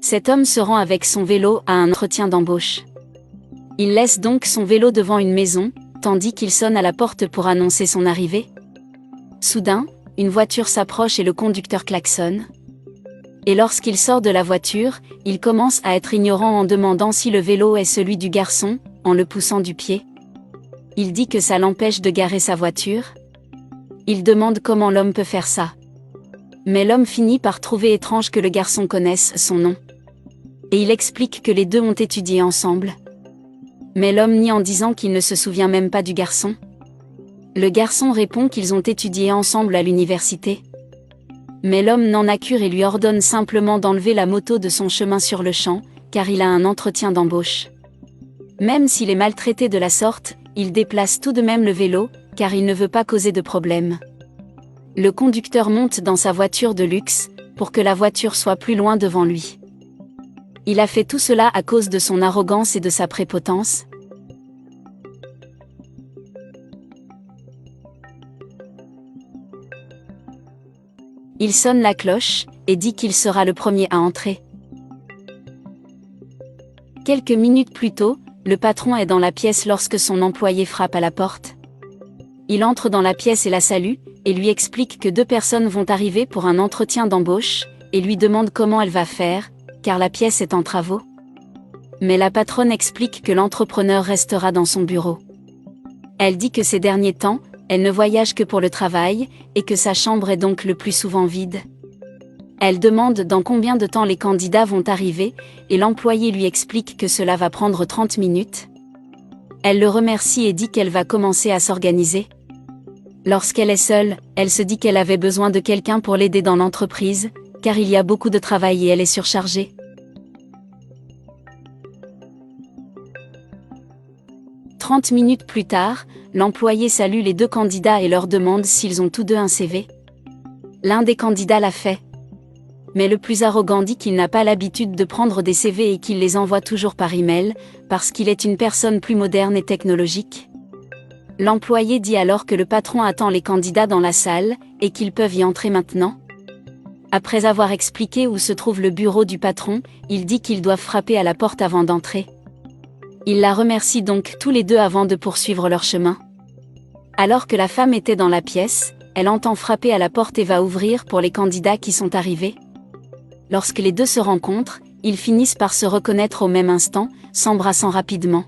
Cet homme se rend avec son vélo à un entretien d'embauche. Il laisse donc son vélo devant une maison, tandis qu'il sonne à la porte pour annoncer son arrivée. Soudain, une voiture s'approche et le conducteur klaxonne. Et lorsqu'il sort de la voiture, il commence à être ignorant en demandant si le vélo est celui du garçon, en le poussant du pied. Il dit que ça l'empêche de garer sa voiture. Il demande comment l'homme peut faire ça. Mais l'homme finit par trouver étrange que le garçon connaisse son nom. Et il explique que les deux ont étudié ensemble. Mais l'homme nie en disant qu'il ne se souvient même pas du garçon. Le garçon répond qu'ils ont étudié ensemble à l'université. Mais l'homme n'en a cure et lui ordonne simplement d'enlever la moto de son chemin sur le champ, car il a un entretien d'embauche. Même s'il est maltraité de la sorte, il déplace tout de même le vélo, car il ne veut pas causer de problème. Le conducteur monte dans sa voiture de luxe, pour que la voiture soit plus loin devant lui. Il a fait tout cela à cause de son arrogance et de sa prépotence. Il sonne la cloche, et dit qu'il sera le premier à entrer. Quelques minutes plus tôt, le patron est dans la pièce lorsque son employé frappe à la porte. Il entre dans la pièce et la salue, et lui explique que 2 personnes vont arriver pour un entretien d'embauche, et lui demande comment elle va faire, car la pièce est en travaux. Mais la patronne explique que l'entrepreneur restera dans son bureau. Elle dit que ces derniers temps, elle ne voyage que pour le travail, et que sa chambre est donc le plus souvent vide. Elle demande dans combien de temps les candidats vont arriver, et l'employé lui explique que cela va prendre 30 minutes. Elle le remercie et dit qu'elle va commencer à s'organiser. Lorsqu'elle est seule, elle se dit qu'elle avait besoin de quelqu'un pour l'aider dans l'entreprise, car il y a beaucoup de travail et elle est surchargée. 30 minutes plus tard, l'employé salue les 2 candidats et leur demande s'ils ont tous 2 un CV. L'un des candidats l'a fait. Mais le plus arrogant dit qu'il n'a pas l'habitude de prendre des CV et qu'il les envoie toujours par email, parce qu'il est une personne plus moderne et technologique. L'employé dit alors que le patron attend les candidats dans la salle, et qu'ils peuvent y entrer maintenant. Après avoir expliqué où se trouve le bureau du patron, il dit qu'ils doivent frapper à la porte avant d'entrer. Il la remercie donc tous les 2 avant de poursuivre leur chemin. Alors que la femme était dans la pièce, elle entend frapper à la porte et va ouvrir pour les candidats qui sont arrivés. Lorsque les 2 se rencontrent, ils finissent par se reconnaître au même instant, s'embrassant rapidement.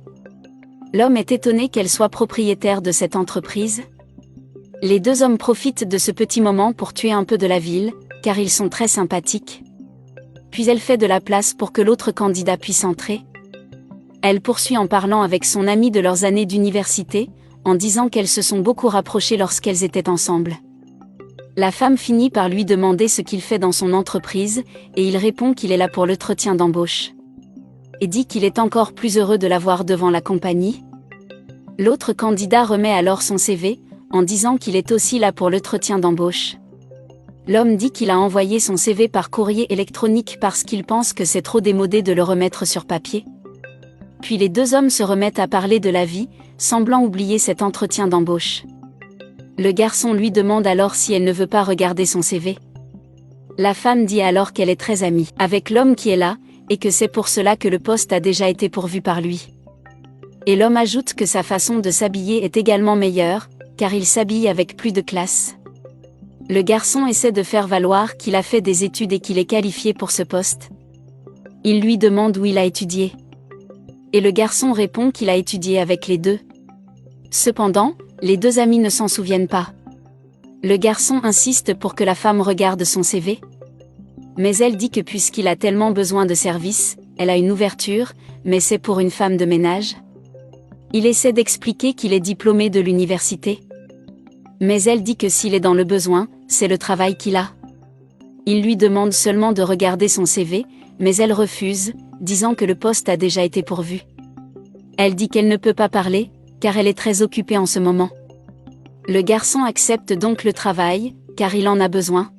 L'homme est étonné qu'elle soit propriétaire de cette entreprise. Les 2 hommes profitent de ce petit moment pour tuer un peu de la ville, car ils sont très sympathiques. Puis elle fait de la place pour que l'autre candidat puisse entrer. Elle poursuit en parlant avec son amie de leurs années d'université, en disant qu'elles se sont beaucoup rapprochées lorsqu'elles étaient ensemble. La femme finit par lui demander ce qu'il fait dans son entreprise, et il répond qu'il est là pour l'entretien d'embauche. Et dit qu'il est encore plus heureux de la voir devant la compagnie. L'autre candidat remet alors son CV, en disant qu'il est aussi là pour l'entretien d'embauche. L'homme dit qu'il a envoyé son CV par courrier électronique parce qu'il pense que c'est trop démodé de le remettre sur papier. Puis les 2 hommes se remettent à parler de la vie, semblant oublier cet entretien d'embauche. Le garçon lui demande alors si elle ne veut pas regarder son CV. La femme dit alors qu'elle est très amie avec l'homme qui est là, et que c'est pour cela que le poste a déjà été pourvu par lui. Et l'homme ajoute que sa façon de s'habiller est également meilleure, car il s'habille avec plus de classe. Le garçon essaie de faire valoir qu'il a fait des études et qu'il est qualifié pour ce poste. Il lui demande où il a étudié. Et le garçon répond qu'il a étudié avec les 2. Cependant, les 2 amis ne s'en souviennent pas. Le garçon insiste pour que la femme regarde son CV. Mais elle dit que puisqu'il a tellement besoin de services, elle a une ouverture, mais c'est pour une femme de ménage. Il essaie d'expliquer qu'il est diplômé de l'université. Mais elle dit que s'il est dans le besoin, c'est le travail qu'il a. Il lui demande seulement de regarder son CV, mais elle refuse, disant que le poste a déjà été pourvu. Elle dit qu'elle ne peut pas parler, car elle est très occupée en ce moment. Le garçon accepte donc le travail, car il en a besoin.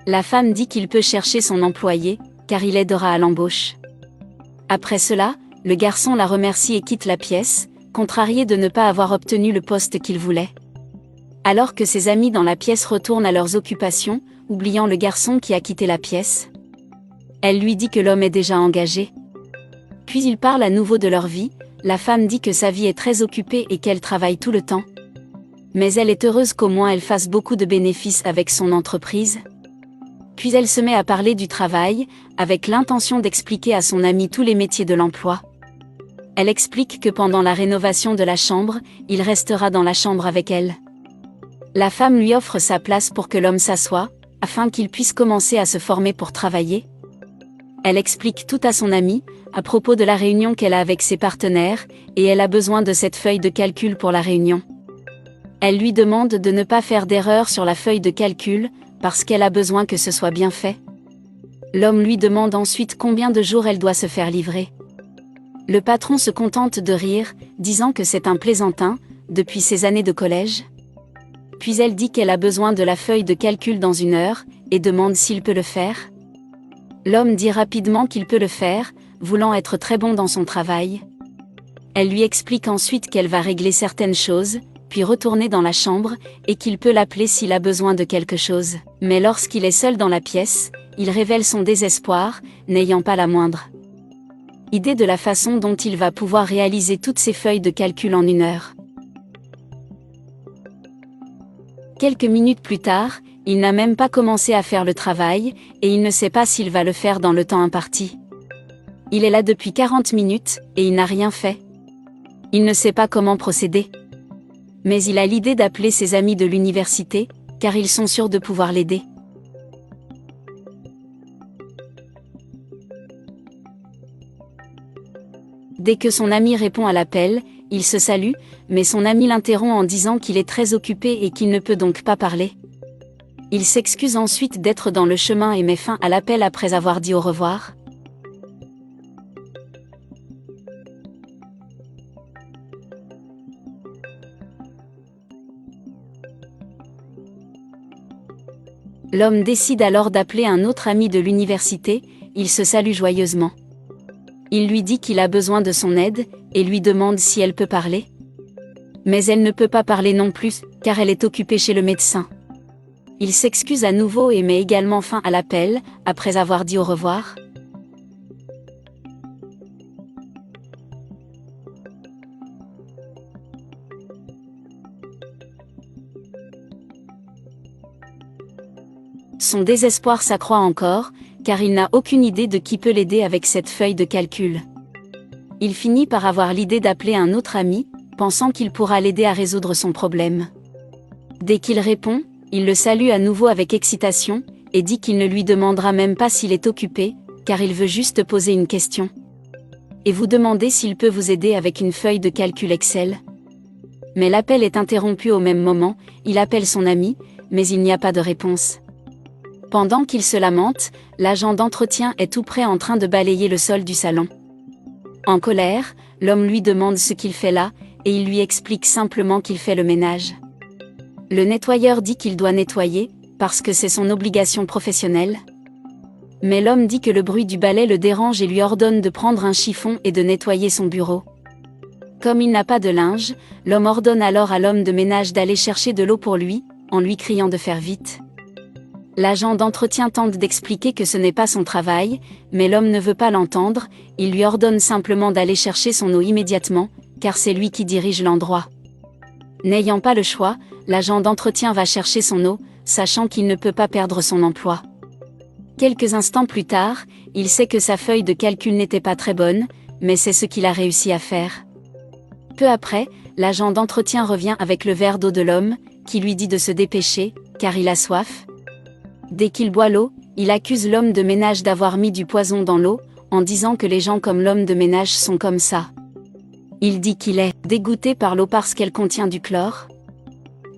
La femme dit qu'il peut chercher son employé, car il aidera à l'embauche. Après cela, le garçon la remercie et quitte la pièce, contrarié de ne pas avoir obtenu le poste qu'il voulait. Alors que ses amis dans la pièce retournent à leurs occupations, oubliant le garçon qui a quitté la pièce. Elle lui dit que l'homme est déjà engagé. Puis ils parlent à nouveau de leur vie, la femme dit que sa vie est très occupée et qu'elle travaille tout le temps. Mais elle est heureuse qu'au moins elle fasse beaucoup de bénéfices avec son entreprise. Puis elle se met à parler du travail, avec l'intention d'expliquer à son ami tous les métiers de l'emploi. Elle explique que pendant la rénovation de la chambre, il restera dans la chambre avec elle. La femme lui offre sa place pour que l'homme s'assoie, afin qu'il puisse commencer à se former pour travailler. Elle explique tout à son ami, à propos de la réunion qu'elle a avec ses partenaires, et elle a besoin de cette feuille de calcul pour la réunion. Elle lui demande de ne pas faire d'erreur sur la feuille de calcul, parce qu'elle a besoin que ce soit bien fait. L'homme lui demande ensuite combien de jours elle doit se faire livrer. Le patron se contente de rire, disant que c'est un plaisantin, depuis ses années de collège. Puis elle dit qu'elle a besoin de la feuille de calcul dans 1 heure, et demande s'il peut le faire. L'homme dit rapidement qu'il peut le faire, voulant être très bon dans son travail. Elle lui explique ensuite qu'elle va régler certaines choses, puis retourner dans la chambre, et qu'il peut l'appeler s'il a besoin de quelque chose. Mais lorsqu'il est seul dans la pièce, il révèle son désespoir, n'ayant pas la moindre idée de la façon dont il va pouvoir réaliser toutes ces feuilles de calcul en 1 heure. Quelques minutes plus tard, il n'a même pas commencé à faire le travail, et il ne sait pas s'il va le faire dans le temps imparti. Il est là depuis 40 minutes, et il n'a rien fait. Il ne sait pas comment procéder. Mais il a l'idée d'appeler ses amis de l'université, car ils sont sûrs de pouvoir l'aider. Dès que son ami répond à l'appel, il se salue, mais son ami l'interrompt en disant qu'il est très occupé et qu'il ne peut donc pas parler. Il s'excuse ensuite d'être dans le chemin et met fin à l'appel après avoir dit au revoir. L'homme décide alors d'appeler un autre ami de l'université, il se salue joyeusement. Il lui dit qu'il a besoin de son aide, et lui demande si elle peut parler. Mais elle ne peut pas parler non plus, car elle est occupée chez le médecin. Il s'excuse à nouveau et met également fin à l'appel, après avoir dit au revoir. Son désespoir s'accroît encore, car il n'a aucune idée de qui peut l'aider avec cette feuille de calcul. Il finit par avoir l'idée d'appeler un autre ami, pensant qu'il pourra l'aider à résoudre son problème. Dès qu'il répond, il le salue à nouveau avec excitation, et dit qu'il ne lui demandera même pas s'il est occupé, car il veut juste poser une question. Et vous demandez s'il peut vous aider avec une feuille de calcul Excel. Mais l'appel est interrompu au même moment, il appelle son ami, mais il n'y a pas de réponse. Pendant qu'il se lamente, l'agent d'entretien est tout près en train de balayer le sol du salon. En colère, l'homme lui demande ce qu'il fait là, et il lui explique simplement qu'il fait le ménage. Le nettoyeur dit qu'il doit nettoyer, parce que c'est son obligation professionnelle. Mais l'homme dit que le bruit du balai le dérange et lui ordonne de prendre un chiffon et de nettoyer son bureau. Comme il n'a pas de linge, l'homme ordonne alors à l'homme de ménage d'aller chercher de l'eau pour lui, en lui criant de faire vite. L'agent d'entretien tente d'expliquer que ce n'est pas son travail, mais l'homme ne veut pas l'entendre, il lui ordonne simplement d'aller chercher son eau immédiatement, car c'est lui qui dirige l'endroit. N'ayant pas le choix, l'agent d'entretien va chercher son eau, sachant qu'il ne peut pas perdre son emploi. Quelques instants plus tard, il sait que sa feuille de calcul n'était pas très bonne, mais c'est ce qu'il a réussi à faire. Peu après, l'agent d'entretien revient avec le verre d'eau de l'homme, qui lui dit de se dépêcher, car il a soif. Dès qu'il boit l'eau, il accuse l'homme de ménage d'avoir mis du poison dans l'eau, en disant que les gens comme l'homme de ménage sont comme ça. Il dit qu'il est dégoûté par l'eau parce qu'elle contient du chlore.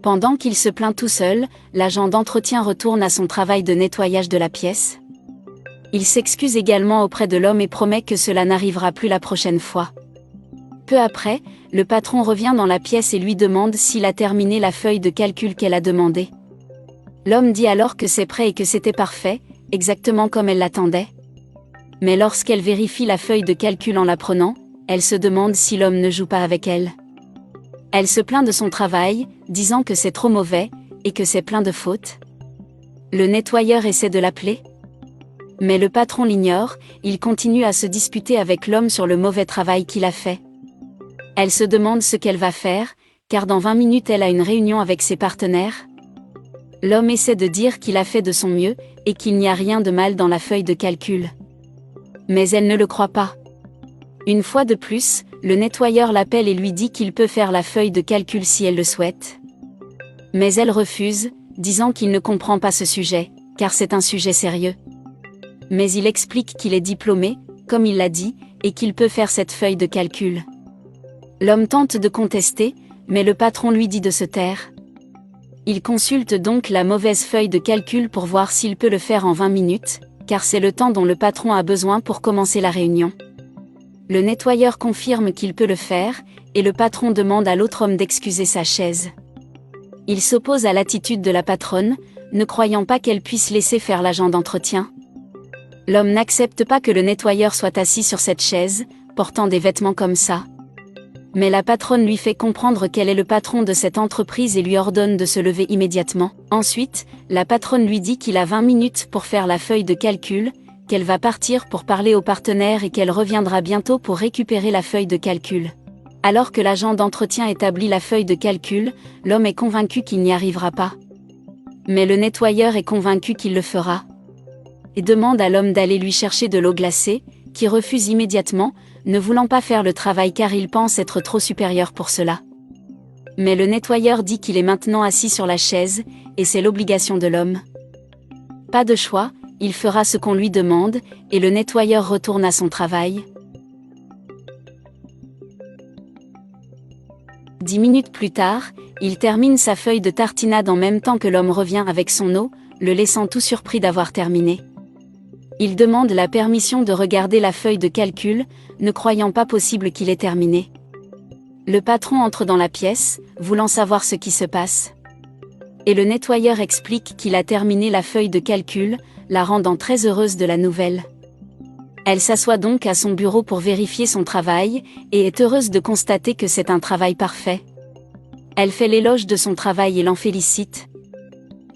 Pendant qu'il se plaint tout seul, l'agent d'entretien retourne à son travail de nettoyage de la pièce. Il s'excuse également auprès de l'homme et promet que cela n'arrivera plus la prochaine fois. Peu après, le patron revient dans la pièce et lui demande s'il a terminé la feuille de calcul qu'elle a demandée. L'homme dit alors que c'est prêt et que c'était parfait, exactement comme elle l'attendait. Mais lorsqu'elle vérifie la feuille de calcul en la prenant, elle se demande si l'homme ne joue pas avec elle. Elle se plaint de son travail, disant que c'est trop mauvais, et que c'est plein de fautes. Le nettoyeur essaie de l'appeler. Mais le patron l'ignore, il continue à se disputer avec l'homme sur le mauvais travail qu'il a fait. Elle se demande ce qu'elle va faire, car dans 20 minutes elle a une réunion avec ses partenaires. L'homme essaie de dire qu'il a fait de son mieux, et qu'il n'y a rien de mal dans la feuille de calcul. Mais elle ne le croit pas. Une fois de plus, le nettoyeur l'appelle et lui dit qu'il peut faire la feuille de calcul si elle le souhaite. Mais elle refuse, disant qu'il ne comprend pas ce sujet, car c'est un sujet sérieux. Mais il explique qu'il est diplômé, comme il l'a dit, et qu'il peut faire cette feuille de calcul. L'homme tente de contester, mais le patron lui dit de se taire. Il consulte donc la mauvaise feuille de calcul pour voir s'il peut le faire en 20 minutes, car c'est le temps dont le patron a besoin pour commencer la réunion. Le nettoyeur confirme qu'il peut le faire, et le patron demande à l'autre homme d'excuser sa chaise. Il s'oppose à l'attitude de la patronne, ne croyant pas qu'elle puisse laisser faire l'agent d'entretien. L'homme n'accepte pas que le nettoyeur soit assis sur cette chaise, portant des vêtements comme ça. Mais la patronne lui fait comprendre qu'elle est le patron de cette entreprise et lui ordonne de se lever immédiatement. Ensuite, la patronne lui dit qu'il a 20 minutes pour faire la feuille de calcul, qu'elle va partir pour parler aux partenaires et qu'elle reviendra bientôt pour récupérer la feuille de calcul. Alors que l'agent d'entretien établit la feuille de calcul, l'homme est convaincu qu'il n'y arrivera pas. Mais le nettoyeur est convaincu qu'il le fera. Et demande à l'homme d'aller lui chercher de l'eau glacée, qui refuse immédiatement, ne voulant pas faire le travail car il pense être trop supérieur pour cela. Mais le nettoyeur dit qu'il est maintenant assis sur la chaise, et c'est l'obligation de l'homme. Pas de choix, il fera ce qu'on lui demande, et le nettoyeur retourne à son travail. 10 minutes plus tard, il termine sa feuille de tartinade en même temps que l'homme revient avec son eau, le laissant tout surpris d'avoir terminé. Il demande la permission de regarder la feuille de calcul, ne croyant pas possible qu'il ait terminé. Le patron entre dans la pièce, voulant savoir ce qui se passe. Et le nettoyeur explique qu'il a terminé la feuille de calcul, la rendant très heureuse de la nouvelle. Elle s'assoit donc à son bureau pour vérifier son travail, et est heureuse de constater que c'est un travail parfait. Elle fait l'éloge de son travail et l'en félicite.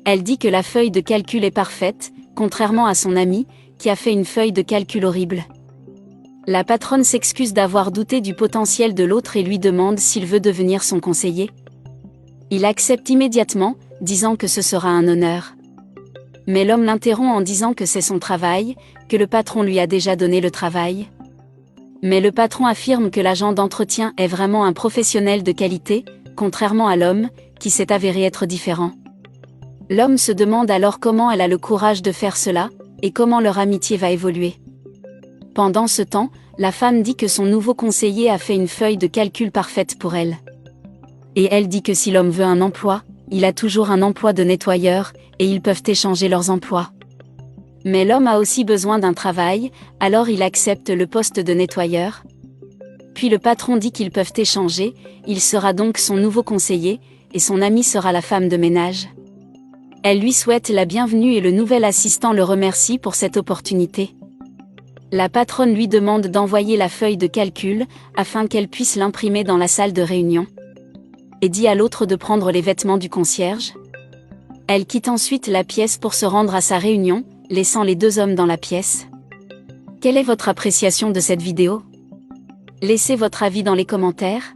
Elle dit que la feuille de calcul est parfaite, contrairement à son ami, qui a fait une feuille de calcul horrible. La patronne s'excuse d'avoir douté du potentiel de l'autre et lui demande s'il veut devenir son conseiller. Il accepte immédiatement, disant que ce sera un honneur. Mais l'homme l'interrompt en disant que c'est son travail, que le patron lui a déjà donné le travail. Mais le patron affirme que l'agent d'entretien est vraiment un professionnel de qualité, contrairement à l'homme, qui s'est avéré être différent. L'homme se demande alors comment elle a le courage de faire cela, et comment leur amitié va évoluer. Pendant ce temps, la femme dit que son nouveau conseiller a fait une feuille de calcul parfaite pour elle. Et elle dit que si l'homme veut un emploi, il a toujours un emploi de nettoyeur, et ils peuvent échanger leurs emplois. Mais l'homme a aussi besoin d'un travail, alors il accepte le poste de nettoyeur. Puis le patron dit qu'ils peuvent échanger, il sera donc son nouveau conseiller, et son amie sera la femme de ménage. Elle lui souhaite la bienvenue et le nouvel assistant le remercie pour cette opportunité. La patronne lui demande d'envoyer la feuille de calcul, afin qu'elle puisse l'imprimer dans la salle de réunion. Et dit à l'autre de prendre les vêtements du concierge. Elle quitte ensuite la pièce pour se rendre à sa réunion, laissant les deux hommes dans la pièce. Quelle est votre appréciation de cette vidéo? Laissez votre avis dans les commentaires.